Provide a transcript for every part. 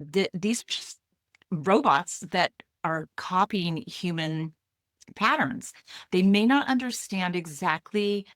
these are just robots that are copying human patterns. They may not understand exactly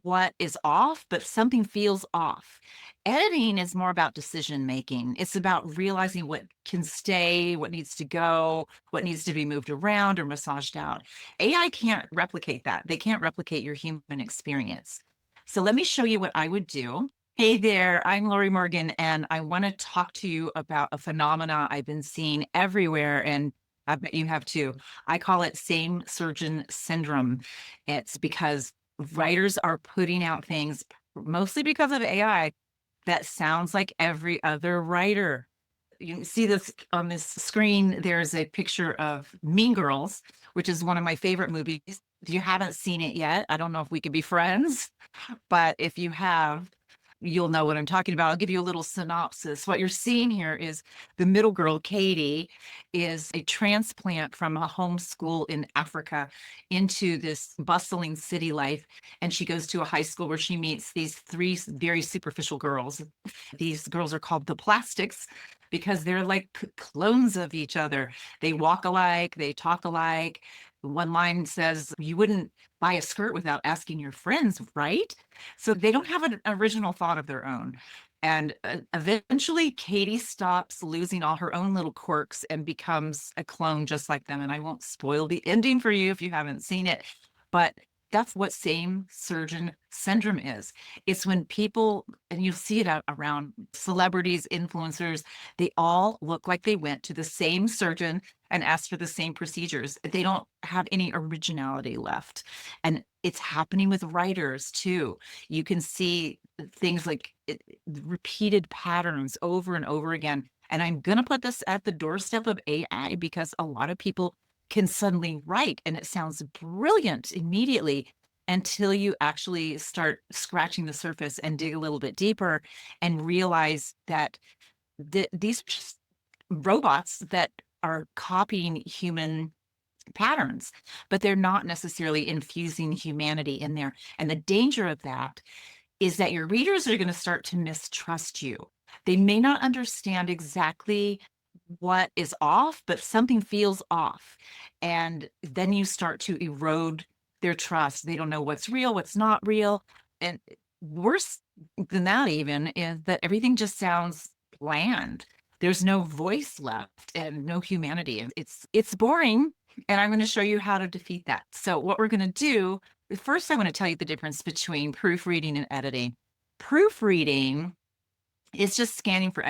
what is off, but something feels off. Editing is more about decision making. It's about realizing what can stay, what needs to go, what needs to be moved around or massaged out. AI can't replicate that. They can't replicate your human experience. So let me show you what I would do. Hey there, I'm Lori Morgan, and I want to talk to you about a phenomena I've been seeing everywhere, and I bet you have too. I call it same surgeon syndrome. It's because writers are putting out things mostly because of AI that sounds like every other writer. You can see this on this screen. There's a picture of Mean Girls, which is one of my favorite movies. If you haven't seen it yet, I don't know if we could be friends, but if you have, you'll know what I'm talking about. I'll give you a little synopsis. What you're seeing here is the middle girl, Katie, is a transplant from a homeschool in Africa into this bustling city life. And she goes to a high school where she meets these three very superficial girls. These girls are called the Plastics because they're like clones of each other. They walk alike, they talk alike. One line says, "You wouldn't buy a skirt without asking your friends, right?" So they don't have an original thought of their own. And eventually, Katie stops losing all her own little quirks and becomes a clone just like them. And I won't spoil the ending for you if you haven't seen it, but that's what same surgeon syndrome is. It's when people, and you see it around celebrities, influencers, they all look like they went to the same surgeon and asked for the same procedures. They don't have any originality left. And it's happening with writers too. You can see things like repeated patterns over and over again. And I'm going to put this at the doorstep of AI because a lot of people can suddenly write and it sounds brilliant immediately until you actually start scratching the surface and dig a little bit deeper and realize that these are just robots that are copying human patterns, but they're not necessarily infusing humanity in there. And the danger of that is that your readers are going to start to mistrust you. They may not understand exactly what is off, but something feels off. And then you start to erode their trust. They don't know what's real, what's not real. And worse than that, even, is that everything just sounds bland. There's no voice left and no humanity. And it's boring. And I'm going to show you how to defeat that. So what we're going to do, first, I want to tell you the difference between proofreading and editing. Proofreading is just scanning for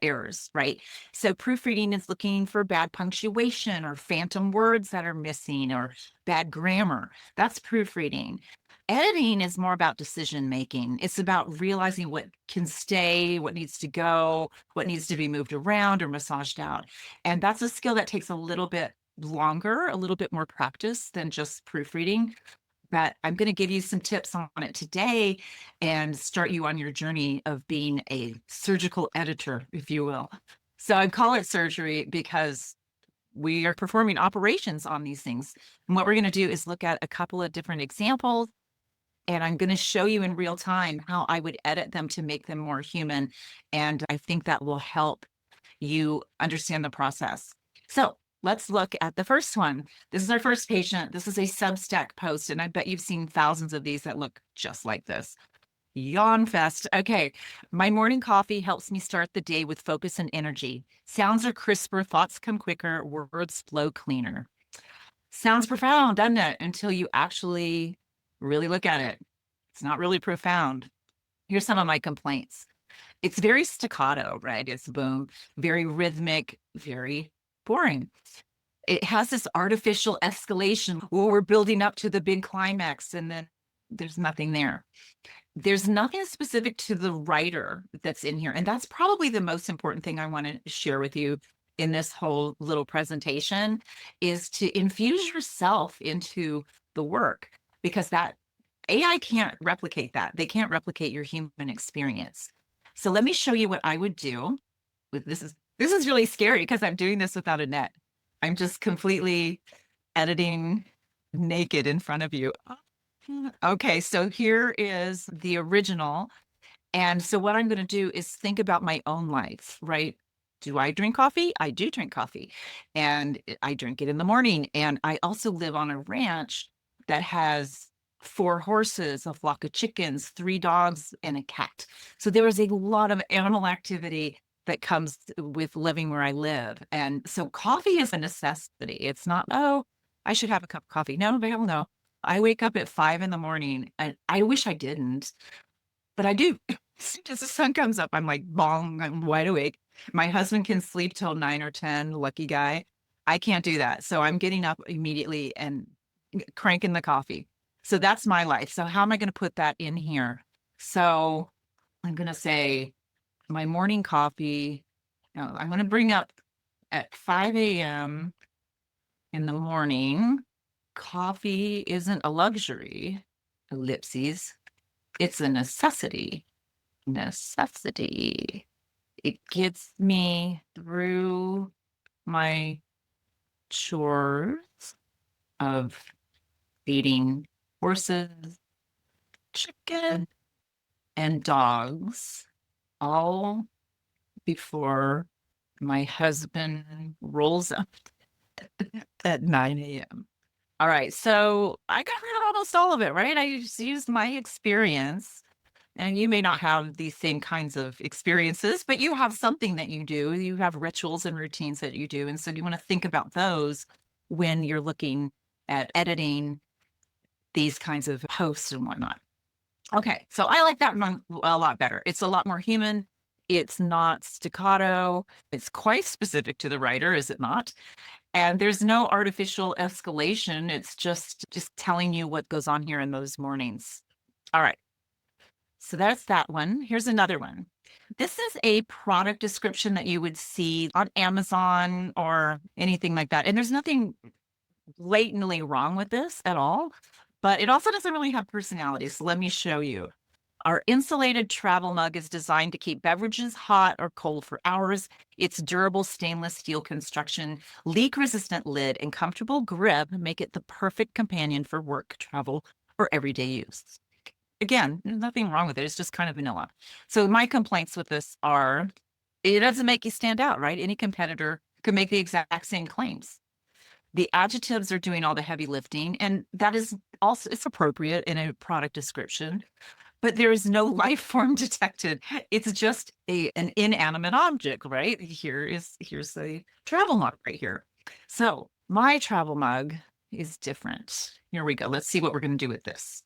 errors, right? So proofreading is looking for bad punctuation or phantom words that are missing or bad grammar. That's proofreading. Editing is more about decision making. It's about realizing what can stay, what needs to go, what needs to be moved around or massaged out. And that's a skill that takes a little bit longer, a little bit more practice than just proofreading. But I'm going to give you some tips on it today and start you on your journey of being a surgical editor, if you will. So I call it surgery because we are performing operations on these things. And what we're going to do is look at a couple of different examples. And I'm going to show you in real time how I would edit them to make them more human. And I think that will help you understand the process. So let's look at the first one. This is our first patient. This is a Substack post, and I bet you've seen thousands of these that look just like this. Yawn fest. Okay. My morning coffee helps me start the day with focus and energy. Sounds are crisper, thoughts come quicker, words flow cleaner. Sounds profound, doesn't it? Until you actually really look at it. It's not really profound. Here's some of my complaints. It's very staccato, right? It's boom, very rhythmic, very boring. It has this artificial escalation where we're building up to the big climax and then there's nothing there. There's nothing specific to the writer that's in here. And that's probably the most important thing I want to share with you in this whole little presentation is to infuse yourself into the work because that AI can't replicate that. They can't replicate your human experience. So let me show you what I would do. This is really scary because I'm doing this without a net. I'm just completely editing naked in front of you. Okay, so here is the original. And so what I'm going to do is think about my own life, right? Do I drink coffee? I do drink coffee, and I drink it in the morning. And I also live on a ranch that has 4 horses, a flock of chickens, 3 dogs, and a cat. So there is a lot of animal activity that comes with living where I live. And so coffee is a necessity. It's not, oh, I should have a cup of coffee. No, hell no. I wake up at 5 in the morning and I wish I didn't, but I do. As soon as the sun comes up, I'm like, bong, I'm wide awake. My husband can sleep till 9 or 10, lucky guy. I can't do that. So I'm getting up immediately and cranking the coffee. So that's my life. So how am I going to put that in here? So I'm going to say my morning coffee. No, I'm going to bring up at 5 a.m. in the morning. Coffee isn't a luxury, ellipses. It's a necessity. Necessity. It gets me through my chores of feeding horses, chicken, and dogs, all before my husband rolls up at 9 a.m. All right, so I got rid of almost all of it, right? I just used my experience. And you may not have these same kinds of experiences, but you have something that you do. You have rituals and routines that you do. And so you want to think about those when you're looking at editing these kinds of posts and whatnot. Okay, so I like that one a lot better. It's a lot more human. It's not staccato. It's quite specific to the writer, is it not? And there's no artificial escalation. It's just telling you what goes on here in those mornings. All right. So that's that one. Here's another one. This is a product description that you would see on Amazon or anything like that. And there's nothing blatantly wrong with this at all, but it also doesn't really have personality. So let me show you. Our insulated travel mug is designed to keep beverages hot or cold for hours. Its durable stainless steel construction, leak-resistant lid, and comfortable grip make it the perfect companion for work, travel, or everyday use. Again, there's nothing wrong with it. It's just kind of vanilla. So my complaints with this are it doesn't make you stand out, right? Any competitor could make the exact same claims. The adjectives are doing all the heavy lifting, and that is also it's appropriate in a product description, but there is no life form detected. It's just an inanimate object, right? Here's the travel mug right here. So my travel mug is different. Here we go. Let's see what we're going to do with this.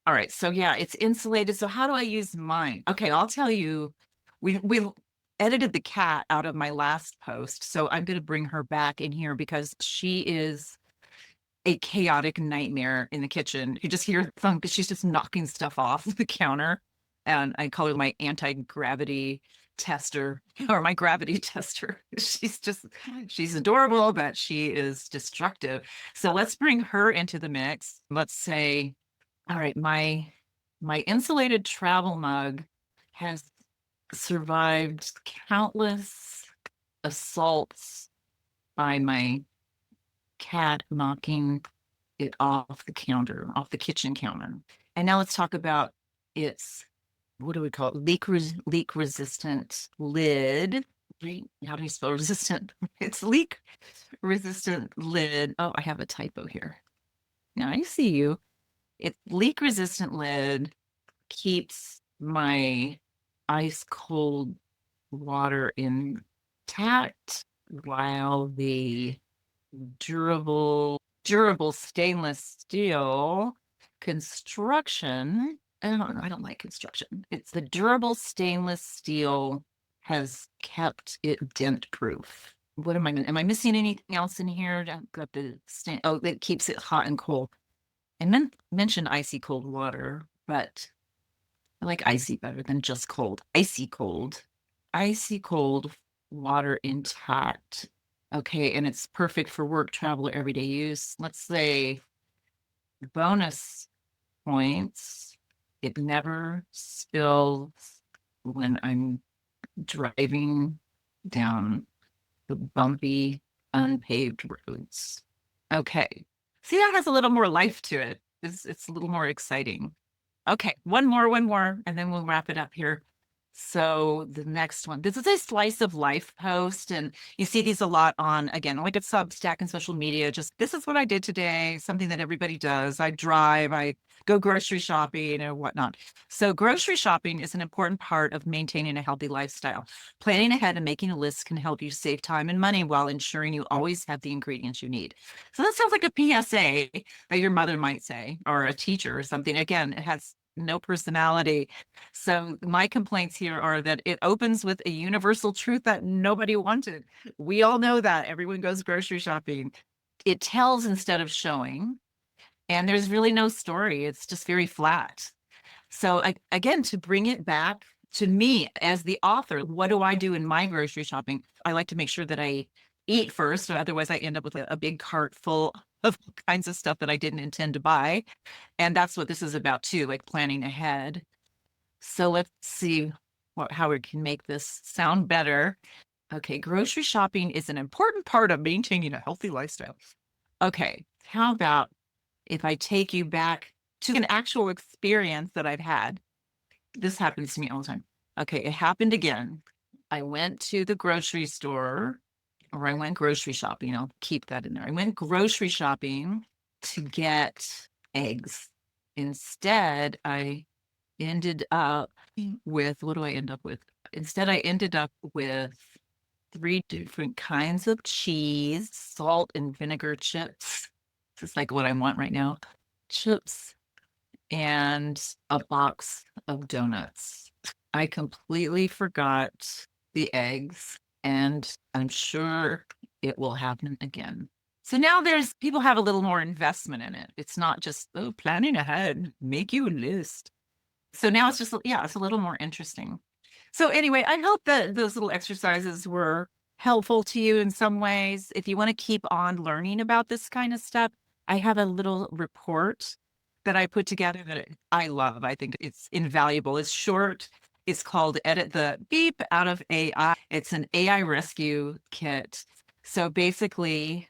All right, so yeah, it's insulated. So how do I use mine? Okay, I'll tell you. We edited the cat out of my last post, so I'm going to bring her back in here because she is a chaotic nightmare in the kitchen. You just hear thunk, she's just knocking stuff off the counter, and I call her my anti-gravity tester or my gravity tester. She's adorable, but she is destructive. So let's bring her into the mix. Let's say all right, my insulated travel mug has survived countless assaults by my cat knocking it off the counter, off the kitchen counter. And now let's talk about its what do we call it? Leak resistant lid. How do you spell resistant? It's leak resistant lid. Oh, I have a typo here. Now I see you. It's leak resistant lid keeps my ice cold water intact while the durable stainless steel construction. I don't like construction. It's the durable stainless steel has kept it dent proof. What am I missing anything else in here? I've got the oh, it keeps it hot and cold. And mentioned icy cold water, but I like icy better than just cold. Icy cold. Icy cold water intact. Okay, and it's perfect for work, travel, or everyday use. Let's say bonus points. It never spills when I'm driving down the bumpy, unpaved roads. Okay. See, that has a little more life to it. It's a little more exciting. Okay, one more, and then we'll wrap it up here. So the next one, this is a slice of life post, and you see these a lot on, again, like a Substack and social media. Just this is what I did today, something that everybody does. I drive, I go grocery shopping or whatnot. So grocery shopping is an important part of maintaining a healthy lifestyle. Planning ahead and making a list can help you save time and money while ensuring you always have the ingredients you need. So that sounds like a PSA that your mother might say, or a teacher or something. Again, it has no personality. So my complaints here are that it opens with a universal truth that nobody wanted. We all know that everyone goes grocery shopping. It tells instead of showing, and there's really no story. It's just very flat. So again, to bring it back to me as the author, what do I do in my grocery shopping? I like to make sure that I eat first, or otherwise I end up with a big cart full of kinds of stuff that I didn't intend to buy. And that's what this is about too, like planning ahead. So let's see how we can make this sound better. Okay, grocery shopping is an important part of maintaining a healthy lifestyle. Okay, how about if I take you back to an actual experience that I've had? This happens to me all the time. Okay, it happened again. I went to the grocery store, or I went grocery shopping. I'll keep that in there. I went grocery shopping to get eggs. Instead, I ended up with, what do I end up with? Instead, I ended up with 3 different kinds of cheese, salt and vinegar chips. This is like what I want right now. Chips and a box of donuts. I completely forgot the eggs, and I'm sure it will happen again. So now there's people have a little more investment in it. It's not just, oh, planning ahead, make you a list. So now it's just, yeah, it's a little more interesting. So anyway, I hope that those little exercises were helpful to you in some ways. If you want to keep on learning about this kind of stuff, I have a little report that I put together that I love. I think it's invaluable. It's short. It's called Edit the Beep Out of AI. It's an AI rescue kit. So basically,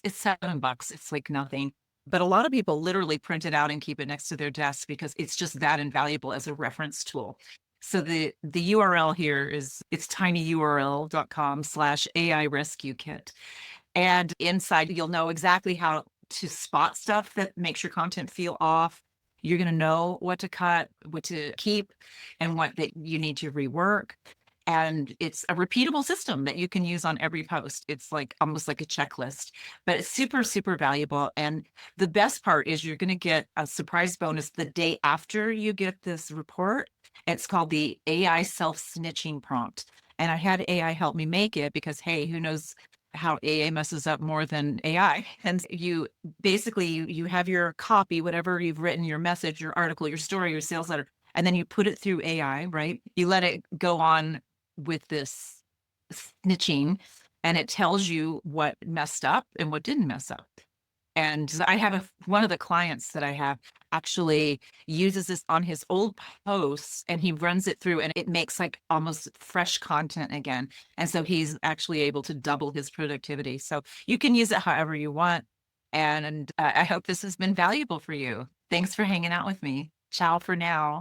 it's $7. It's like nothing. But a lot of people literally print it out and keep it next to their desk because it's just that invaluable as a reference tool. So the URL here is, it's tinyurl.com/AI rescue kit. And inside, you'll know exactly how to spot stuff that makes your content feel off. You're going to know what to cut, what to keep, and what that you need to rework. And it's a repeatable system that you can use on every post. It's like almost like a checklist, but it's super, super valuable. And the best part is you're going to get a surprise bonus the day after you get this report. It's called the AI self-snitching prompt. And I had AI help me make it because, hey, who knows how AA messes up more than AI. And you basically you have your copy, whatever you've written, your message, your article, your story, your sales letter, and then you put it through AI, right? You let it go on with this snitching, and it tells you what messed up and what didn't mess up. And I have one of the clients that I have actually uses this on his old posts, and he runs it through and it makes like almost fresh content again. And so he's actually able to double his productivity. So you can use it however you want. And I hope this has been valuable for you. Thanks for hanging out with me. Ciao for now.